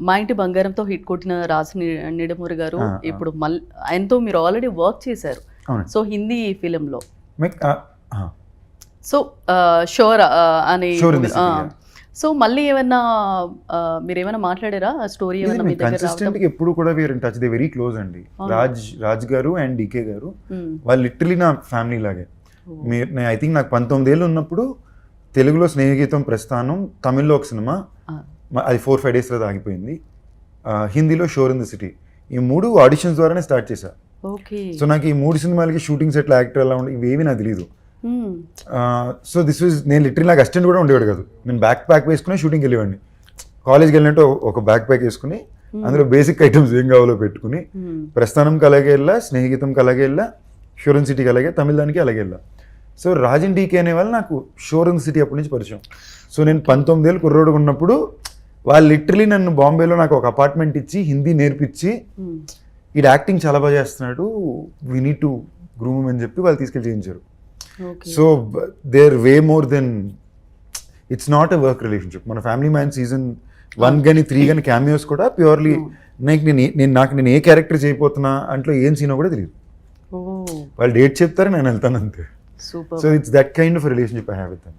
మా ఇంటి బంగారంతో హిట్ కొట్టిన నిడమూరి గారు ఇప్పుడు ఆయనతో మీరు ఆల్రెడీ వర్క్ చేశారు. సో హిందీ ఫిలింలో సో షోర్ అనే సో మళ్ళీ ఏమన్నా మీరు ఏమైనా మాట్లాడారా స్టోరీ ఏమైనా మీ దగ్గర కన్సిస్టెంట్ గా ఎప్పుడు కూడా were in touch, they very close అండి. రాజ్ గారు అండ్ డికే గారు వాళ్ళు లిటరలీ నా ఫ్యామిలీ లాగే. ఐ థింక్ నాకు 19 ఏళ్ళు ఉన్నప్పుడు తెలుగులో స్నేహగీతం ప్రస్థానం, తమిళ్లో ఒక సినిమా, అది 4-5 days తర్వాత ఆగిపోయింది. హిందీలో షోర్ ఇన్ ది సిటీ, ఈ 3 ఆడిషన్స్ ద్వారానే స్టార్ట్ చేశా. సో నాకు ఈ 3 సినిమాలకి షూటింగ్ సెట్లు, యాక్టర్ ఎలా ఉండే ఇవేవి నాకు తెలియదు. సో దిస్ వాజ్, నేను లిటరలీ నాకు అసిస్టెంట్ కూడా ఉండేవాడు కాదు. నేను బ్యాక్ ప్యాక్ వేసుకుని షూటింగ్కి వెళ్ళేవాడిని. కాలేజ్కి వెళ్ళినట్టు ఒక బ్యాక్ ప్యాక్ వేసుకుని అందులో బేసిక్ ఐటమ్స్ ఏం కావాలో పెట్టుకుని ప్రస్థానంకి అలాగే వెళ్ళా, స్నేహగీతంకి అలాగే వెళ్ళా, షోర్ ఇన్ సిటీకి అలాగే, తమిళ దానికి అలాగే వెళ్ళా. సో రాజన్ డీకే అనే వాళ్ళు నాకు షోర్ ఇన్ సిటీ అప్పటి నుంచి పరిచయం. సో నేను 19 ఏళ్ళు కుర్రోడుగా ఉన్నప్పుడు వాళ్ళు లిటరలీ నన్ను బాంబేలో నాకు ఒక అపార్ట్మెంట్ ఇచ్చి హిందీ నేర్పించి, ఈ యాక్టింగ్ చాలా బాగా చేస్తున్నాడు, వీ నీడ్ టు గ్రూమ్ అని చెప్పి వాళ్ళు తీసుకెళ్ళి చేయించారు. So they are way more than, its not a work relationship. మన ఫ్యామిలీ మ్యాన్ సీజన్ 1 కానీ 3 కానీ క్యామియోస్ కూడా ప్యూర్లీ నేను ఏ క్యారెక్టర్ చేయబోతున్నా అంట్లో ఏం సీనో కూడా తెలియదు. వాళ్ళు డేట్ చెప్తారు, నేను వెళ్తాను అంతే. So it's that kind of relationship I have with them.